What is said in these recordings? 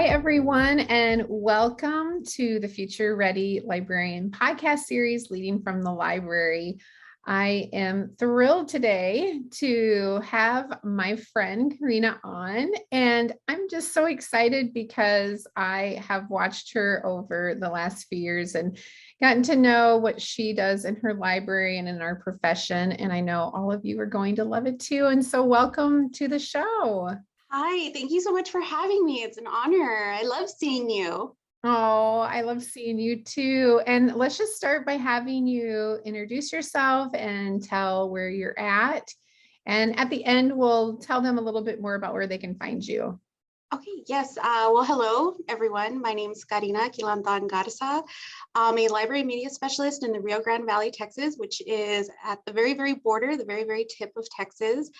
everyone, and welcome to the Future Ready Librarian podcast series, Leading from the Library. I am thrilled today to have my friend Karina on, and I'm just so excited because I have watched her over the last few years and gotten to know what she does in her library and in our profession, and I know all of you are going to love it too. And so welcome to the show. Hi, thank you so much for having me. It's an honor. I love seeing you. Oh, I love seeing you too. And let's just start by having you introduce yourself and tell where you're at. And at the end, we'll tell them a little bit more about where they can find you. Okay, yes. Well, hello, everyone. My name is Karina Quilantan-Garza. I'm a library media specialist in the Rio Grande Valley, Texas, which is at the very, very border, the very, very tip of Texas.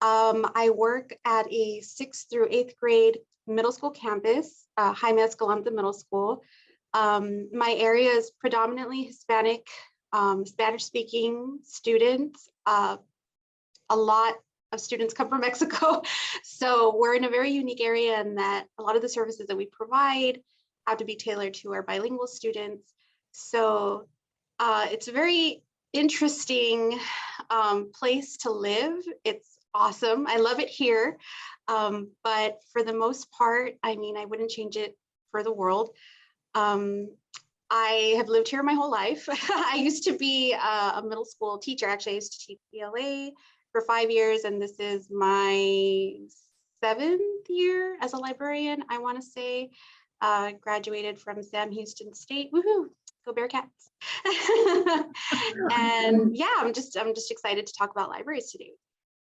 I work at a 6th through 8th grade middle school campus, Jaime Escalante Middle School. My area is predominantly Hispanic, Spanish-speaking students. A lot of students come from Mexico. So we're in a very unique area in that a lot of the services that we provide have to be tailored to our bilingual students. So it's a very interesting place to live. It's awesome. I love it here. But for the most part, I mean, I wouldn't change it for the world. I have lived here my whole life. I used to be a middle school teacher. Actually, I used to teach ELA for 5 years, and this is my 7th year as a librarian, I want to say. Graduated from Sam Houston State. Woohoo! Go Bearcats. And yeah, I'm just excited to talk about libraries today.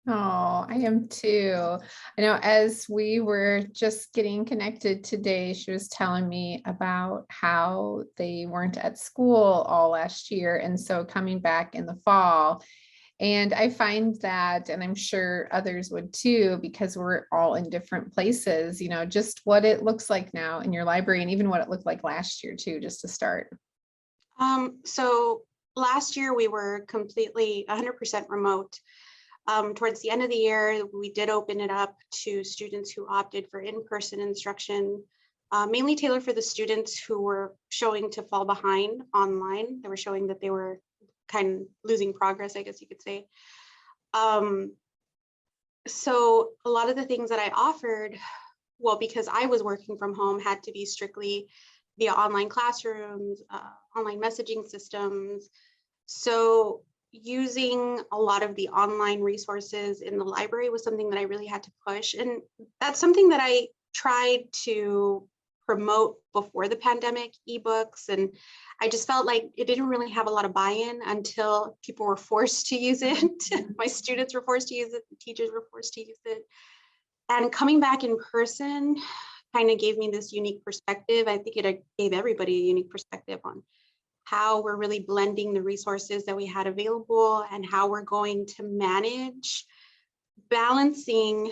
Oh, I am too. I know as we were just getting connected today, she was telling me about how they weren't at school all last year. And so coming back in the fall, and I find that, and I'm sure others would too, because we're all in different places, you know, just what it looks like now in your library and even what it looked like last year too, just to start. So last year we were completely 100% remote. Towards the end of the year, we did open it up to students who opted for in-person instruction, mainly tailored for the students who were showing to fall behind online. They were showing that they were kind of losing progress, I guess you could say. So a lot of the things that I offered, well, because I was working from home, had to be strictly via online classrooms, online messaging systems. So using a lot of the online resources in the library was something that I really had to push. And that's something that I tried to promote before the pandemic, ebooks. And I just felt like it didn't really have a lot of buy-in until people were forced to use it. My students were forced to use it, the teachers were forced to use it. And coming back in person kind of gave me this unique perspective. I think it gave everybody a unique perspective on how we're really blending the resources that we had available and how we're going to manage balancing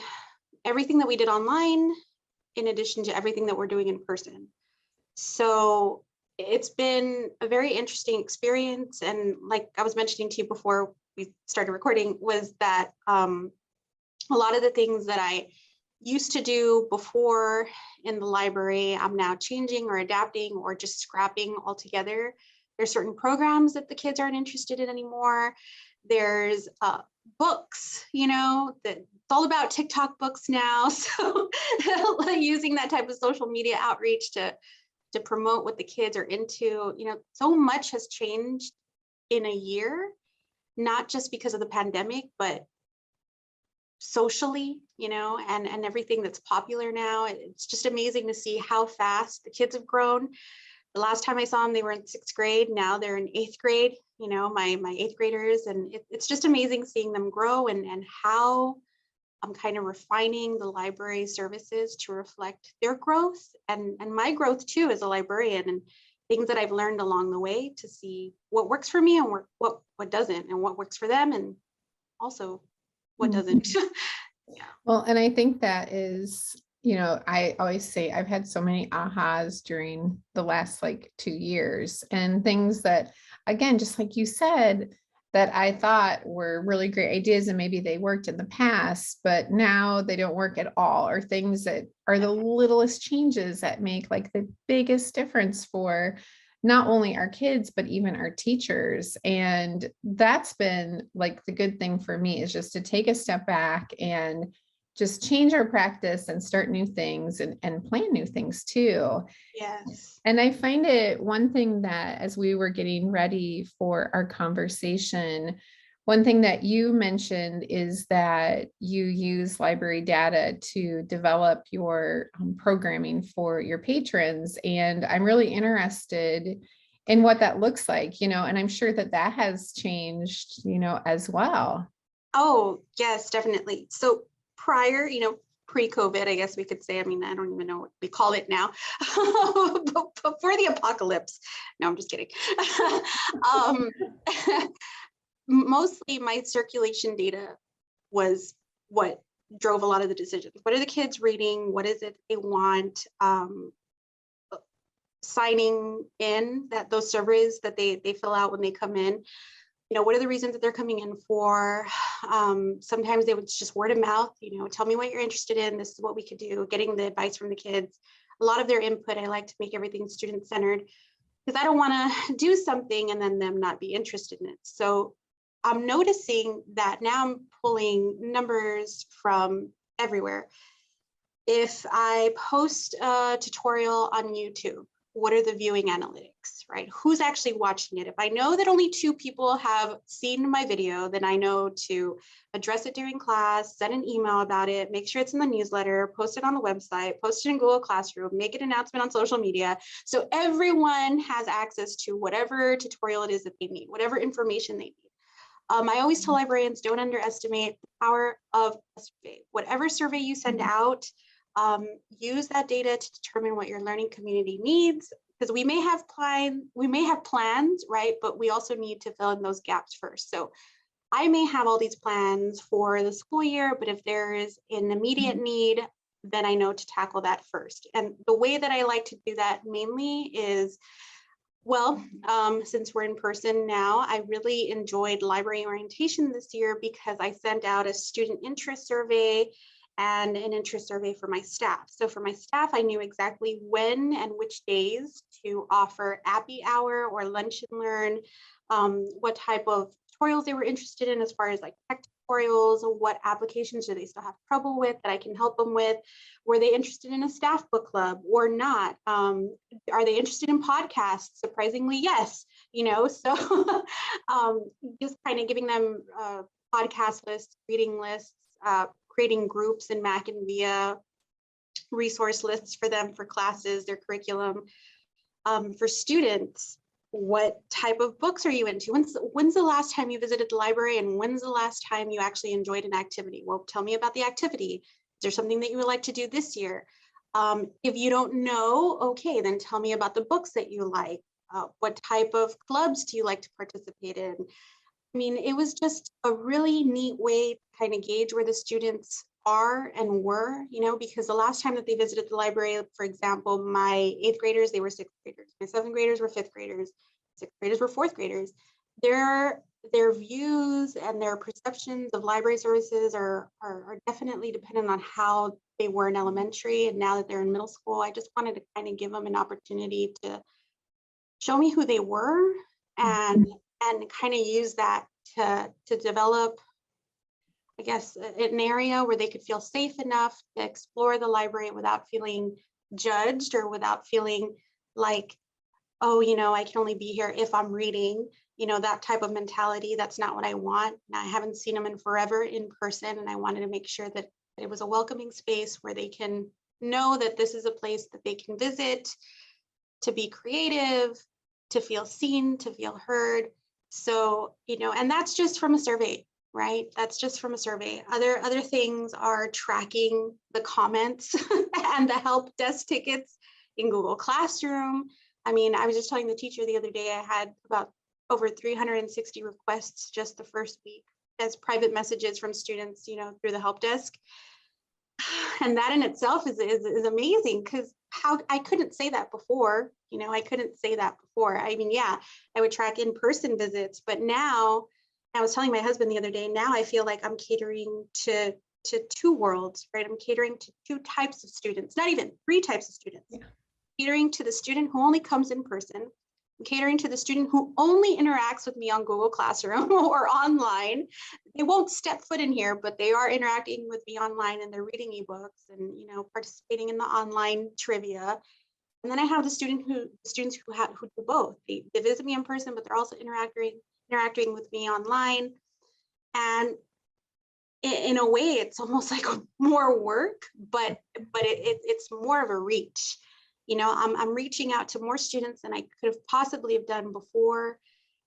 everything that we did online in addition to everything that we're doing in person. So it's been a very interesting experience. And like I was mentioning to you before we started recording, was that a lot of the things that I used to do before in the library, I'm now changing or adapting or just scrapping altogether. There's certain programs that the kids aren't interested in anymore. There's books, you know, that it's all about TikTok books now. So using that type of social media outreach to promote what the kids are into, you know, so much has changed in a year, not just because of the pandemic, but socially, you know, and everything that's popular now. It's just amazing to see how fast the kids have grown. The last time I saw them, they were in 6th grade. Now they're in 8th grade, you know, my 8th graders. And it's just amazing seeing them grow and how I'm kind of refining the library services to reflect their growth and my growth too as a librarian, and things that I've learned along the way to see what works for me and what doesn't, and what works for them and also what doesn't. Yeah. Well, and I think that is, you know, I always say I've had so many ahas during the last like 2 years, and things that, again, just like you said, that I thought were really great ideas, and maybe they worked in the past, but now they don't work at all, or things that are the littlest changes that make like the biggest difference for not only our kids, but even our teachers. And that's been like the good thing for me, is just to take a step back and just change our practice and start new things, and plan new things too. Yes. And I find it one thing that, as we were getting ready for our conversation, one thing that you mentioned is that you use library data to develop your programming for your patrons. And I'm really interested in what that looks like, and I'm sure that that has changed, as well. Oh, yes, definitely. So prior, pre-COVID, I guess we could say, I mean, I don't even know what we call it now, but before the apocalypse. No, I'm just kidding. um, Mostly my circulation data was what drove a lot of the decisions. What are the kids reading? What is it they want? Signing in, that those surveys that they fill out when they come in. What are the reasons that they're coming in for? Sometimes they would just word of mouth, tell me what you're interested in. This is what we could do, getting the advice from the kids. A lot of their input. I like to make everything student-centered, because I don't want to do something and then them not be interested in it. So I'm noticing that now I'm pulling numbers from everywhere. If I post a tutorial on YouTube, what are the viewing analytics, right? Who's actually watching it? If I know that only 2 people have seen my video, then I know to address it during class, send an email about it, make sure it's in the newsletter, post it on the website, post it in Google Classroom, make an announcement on social media. So everyone has access to whatever tutorial it is that they need, whatever information they need. I always tell librarians, don't underestimate the power of a survey. Whatever survey you send out, use that data to determine what your learning community needs, because we may have plans, right? But we also need to fill in those gaps first. So I may have all these plans for the school year, but if there is an immediate need, then I know to tackle that first. And the way that I like to do that mainly is, well, since we're in person now, I really enjoyed library orientation this year because I sent out a student interest survey and an interest survey for my staff. So for my staff, I knew exactly when and which days to offer Appy Hour or Lunch and Learn, what type of tutorials they were interested in as far as like tech tutorials, what applications do they still have trouble with that I can help them with? Were they interested in a staff book club or not? Are they interested in podcasts? Surprisingly, yes. So just kind of giving them podcast lists, reading lists, creating groups in Mac and Via, resource lists for them for classes, their curriculum. For students, what type of books are you into? When's the last time you visited the library, and when's the last time you actually enjoyed an activity? Well, tell me about the activity. Is there something that you would like to do this year? If you don't know, okay, then tell me about the books that you like. What type of clubs do you like to participate in? I mean, it was just a really neat way to kind of gauge where the students are and were, because the last time that they visited the library, for example, my 8th graders, they were 6th graders. My 7th graders were 5th graders. 6th graders were 4th graders. Their views and their perceptions of library services are definitely dependent on how they were in elementary. And now that they're in middle school, I just wanted to kind of give them an opportunity to show me who they were and kind of use that to develop, I guess, an area where they could feel safe enough to explore the library without feeling judged or without feeling like, oh, I can only be here if I'm reading, that type of mentality. That's not what I want. And I haven't seen them in forever in person, and I wanted to make sure that it was a welcoming space where they can know that this is a place that they can visit to be creative, to feel seen, to feel heard. So, and that's just from a survey, right? That's just from a survey. Other things are tracking the comments and the help desk tickets in Google Classroom. I mean, I was just telling the teacher the other day, I had about over 360 requests just the first week as private messages from students, through the help desk. And that in itself is amazing, because how I couldn't say that before. I couldn't say that before. I mean, yeah, I would track in-person visits, but now I was telling my husband the other day, now I feel like I'm catering to two worlds, right? I'm catering to two types of students, not even three types of students. Yeah. Catering to the student who only comes in person, I'm catering to the student who only interacts with me on Google Classroom or online. They won't step foot in here, but they are interacting with me online, and they're reading ebooks and, you know, participating in the online trivia. And then I have the students who do both. They visit me in person, but they're also interacting with me online. And in a way, it's almost like more work, but it's more of a reach. You know, I'm reaching out to more students than I could have possibly have done before.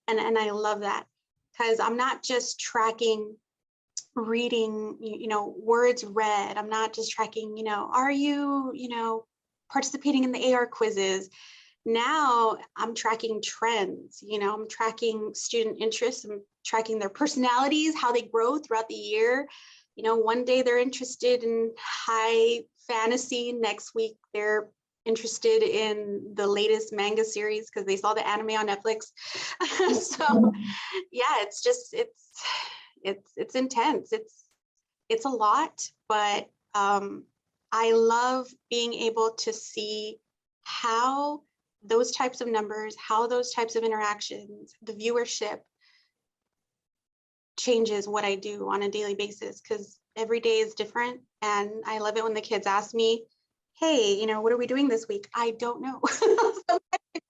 And I love that, because I'm not just tracking reading, you know, words read. I'm not just tracking, you know, are you, you know, participating in the AR quizzes? Now I'm tracking trends, you know, I'm tracking student interests, I'm tracking their personalities, how they grow throughout the year. You know, one day they're interested in high fantasy, next week they're interested in the latest manga series because they saw the anime on Netflix. So yeah, it's just, it's intense. It's a lot, but I love being able to see how those types of numbers, how those types of interactions, the viewership changes what I do on a daily basis, because every day is different. And I love it when the kids ask me, hey, you know, what are we doing this week? I don't know.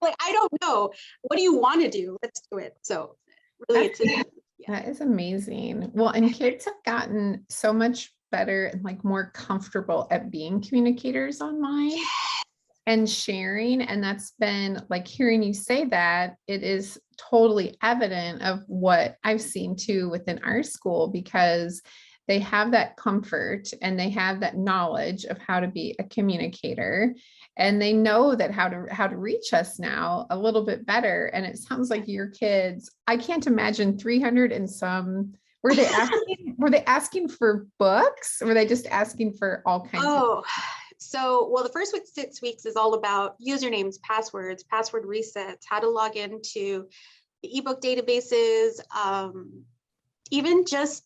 Like, I don't know. What do you want to do? Let's do it. So really, That is amazing. Well, and kids have gotten so much better and like more comfortable at being communicators online and sharing. And that's been like, hearing you say that, it is totally evident of what I've seen too within our school, because they have that comfort and they have that knowledge of how to be a communicator, and they know that how to reach us now a little bit better. And it sounds like your kids, I can't imagine 300 and some. Were they asking for books? Or were they just asking for all kinds of? So, well, the first 6 weeks is all about usernames, passwords, password resets, how to log into the ebook databases, even just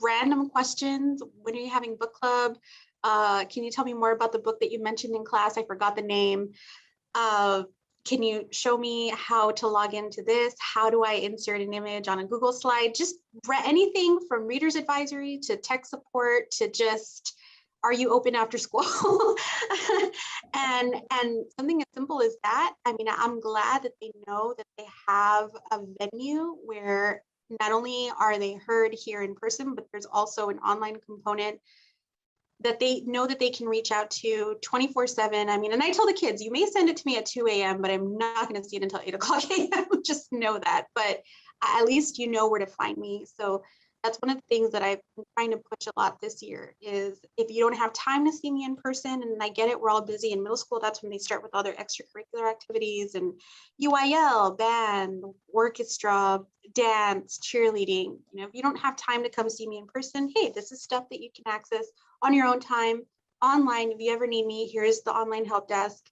random questions. When are you having book club? Can you tell me more about the book that you mentioned in class? I forgot the name. Can you show me how to log into this? How do I insert an image on a Google slide? Just anything from reader's advisory to tech support to just, are you open after school? and something as simple as that. I mean, I'm glad that they know that they have a venue where not only are they heard here in person, but there's also an online component that they know that they can reach out to 24/7. I mean, and I tell the kids, you may send it to me at 2 a.m., but I'm not going to see it until 8 o'clock a.m. Just know that, but at least you know where to find me. So that's one of the things that I've been trying to push a lot this year is, if you don't have time to see me in person, and I get it, we're all busy in middle school, that's when they start with all their extracurricular activities and UIL, band, orchestra, dance, cheerleading. You know, if you don't have time to come see me in person, hey, this is stuff that you can access on your own time online. If you ever need me, here's the online help desk.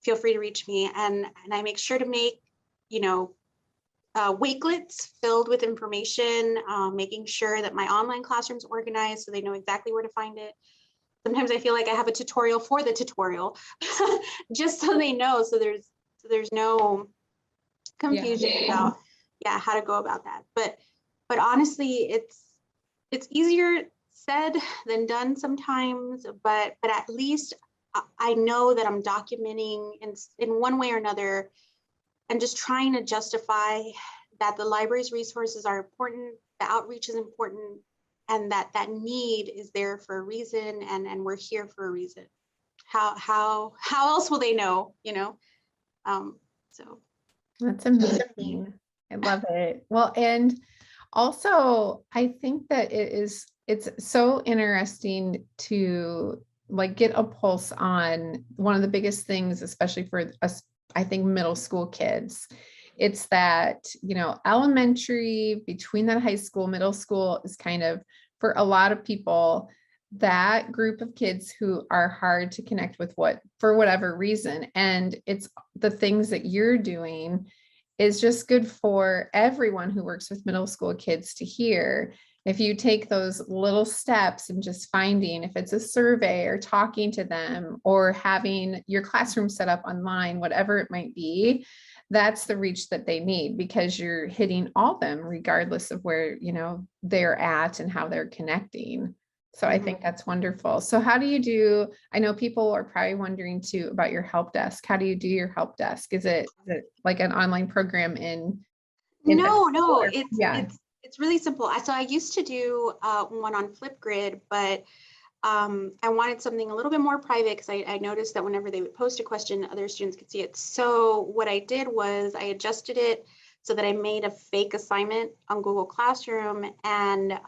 Feel free to reach me. And I make sure to make, you know, wakelets filled with information, making sure that my online classroom's organized so they know exactly where to find it. Sometimes I feel like I have a tutorial for the tutorial, just so they know. So there's no confusion about how to go about that. But honestly, it's easier said than done sometimes. But at least I know that I'm documenting in one way or another, and just trying to justify that the library's resources are important, the outreach is important, and that need is there for a reason, and we're here for a reason. How else will they know, you know? So That's amazing. I love it. Well, and also I think that it's so interesting to like get a pulse on one of the biggest things, especially for us, I think middle school kids. It's that, you know, elementary, between that high school, middle school is kind of, for a lot of people, that group of kids who are hard to connect with, for whatever reason. And it's the things that you're doing is just good for everyone who works with middle school kids to hear. If you take those little steps and just finding if it's a survey or talking to them or having your classroom set up online, whatever it might be, that's the reach that they need, because you're hitting all of them regardless of where, they're at and how they're connecting. So I think that's wonderful. So how do you do, I know people are probably wondering too about your help desk. How do you do your help desk? Is it like an online program in No, yeah. It's really simple. So I used to do one on Flipgrid, but I wanted something a little bit more private because I noticed that whenever they would post a question, other students could see it. So what I did was I adjusted it so that I made a fake assignment on Google Classroom, and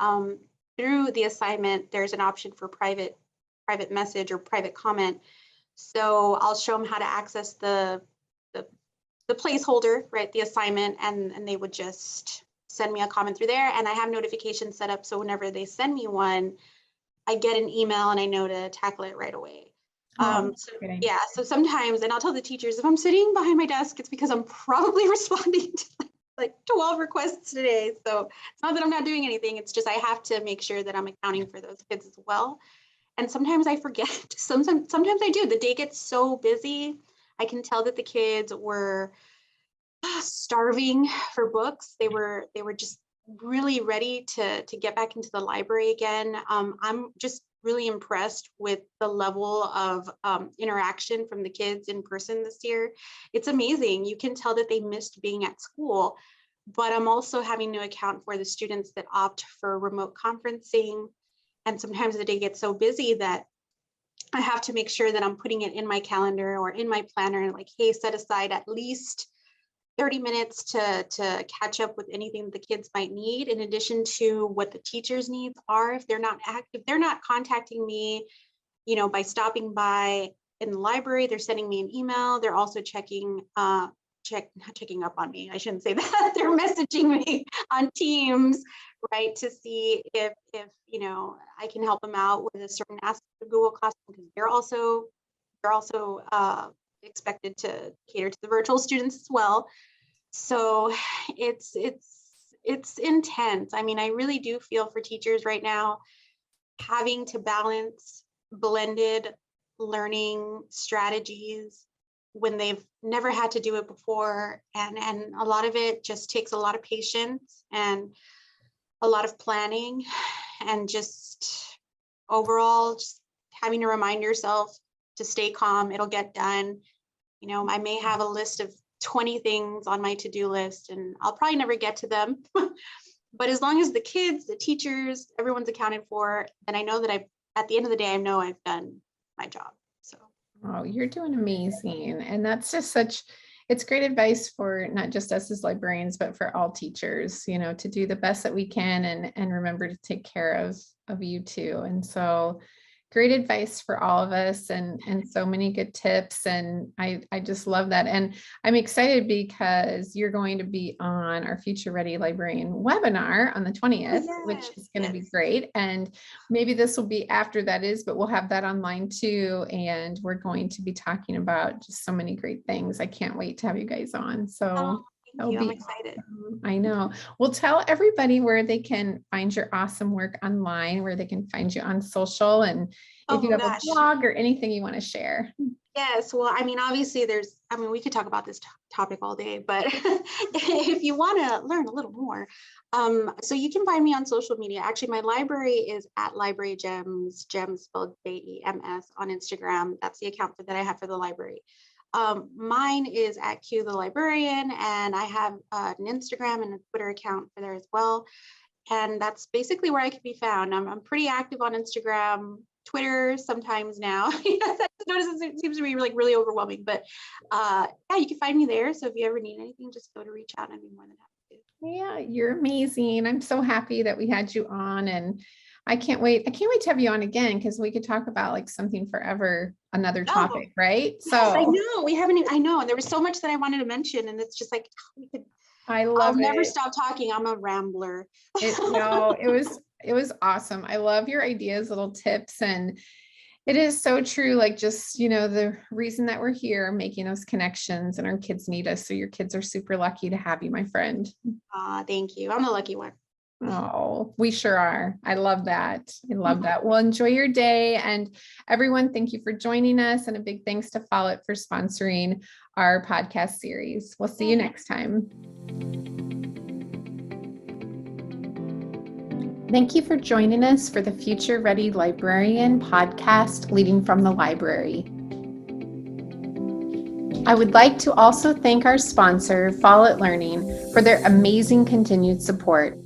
through the assignment, there's an option for private message or private comment. So I'll show them how to access the placeholder, right, the assignment, and they would just send me a comment through there. And I have notifications set up, so whenever they send me one, I get an email and I know to tackle it right away. So sometimes, and I'll tell the teachers, if I'm sitting behind my desk, it's because I'm probably responding to like 12 requests today. So it's not that I'm not doing anything, it's just I have to make sure that I'm accounting for those kids as well. And sometimes I forget. Sometimes I do. The day gets so busy. I can tell that the kids were starving for books. They were just really ready to get back into the library again. I'm just really impressed with the level of interaction from the kids in person this year. It's amazing. You can tell that they missed being at school, but I'm also having to account for the students that opt for remote conferencing. And sometimes the day gets so busy that I have to make sure that I'm putting it in my calendar or in my planner and like, hey, set aside at least 30 minutes to catch up with anything that the kids might need, in addition to what the teachers' needs are. If they're not contacting me, by stopping by in the library, they're sending me an email. They're also not checking up on me. I shouldn't say that. They're messaging me on Teams, right, to see if I can help them out with a certain aspect of Google Classroom, because they're also expected to cater to the virtual students as well. So it's intense. I mean, I really do feel for teachers right now, having to balance blended learning strategies when they've never had to do it before. And a lot of it just takes a lot of patience and a lot of planning, and just overall just having to remind yourself to stay calm. It'll get done. I may have a list of 20 things on my to-do list and I'll probably never get to them. But as long as the kids, the teachers, everyone's accounted for, then I know that at the end of the day, I know I've done my job. So. Oh, you're doing amazing. And that's just it's great advice for not just us as librarians, but for all teachers, to do the best that we can and remember to take care of you too. And so great advice for all of us, and so many good tips. And I just love that. And I'm excited because you're going to be on our Future Ready Librarian webinar on the 20th, which is going to be great. And maybe this will be after that is, but we'll have that online too. And we're going to be talking about just so many great things. I can't wait to have you guys on. So thank you. I'm excited. I know. Well, tell everybody where they can find your awesome work online, where they can find you on social, and if you have a blog or anything you want to share. Yes. Well, I mean, obviously we could talk about this topic all day, but if you want to learn a little more, so you can find me on social media. Actually, my library is at Library Gems, Gems spelled JEMS on Instagram. That's the account that I have for the library. Mine is at Q the Librarian, and I have an Instagram and a Twitter account for there as well. And that's basically where I can be found. I'm pretty active on Instagram, Twitter sometimes now. I notice it seems to be like really overwhelming, but you can find me there. So if you ever need anything, just go to reach out. I'd be more than happy to. Yeah, you're amazing. I'm so happy that we had you on, and I can't wait to have you on again, because we could talk about like something forever, another topic, right? Yes, so I know we haven't. I know, and there was so much that I wanted to mention, and it's just like I'll never stop talking. I'm a rambler. It was awesome. I love your ideas, little tips, and It is so true. Like just, the reason that we're here, making those connections and our kids need us. So your kids are super lucky to have you, my friend. Thank you. I'm the lucky one. Oh, we sure are. I love that. I love that. Well, enjoy your day. And everyone, thank you for joining us. And a big thanks to Follett for sponsoring our podcast series. We'll see you next time. Thank you for joining us for the Future Ready Librarian podcast, Leading from the Library. I would like to also thank our sponsor, Follett Learning, for their amazing continued support.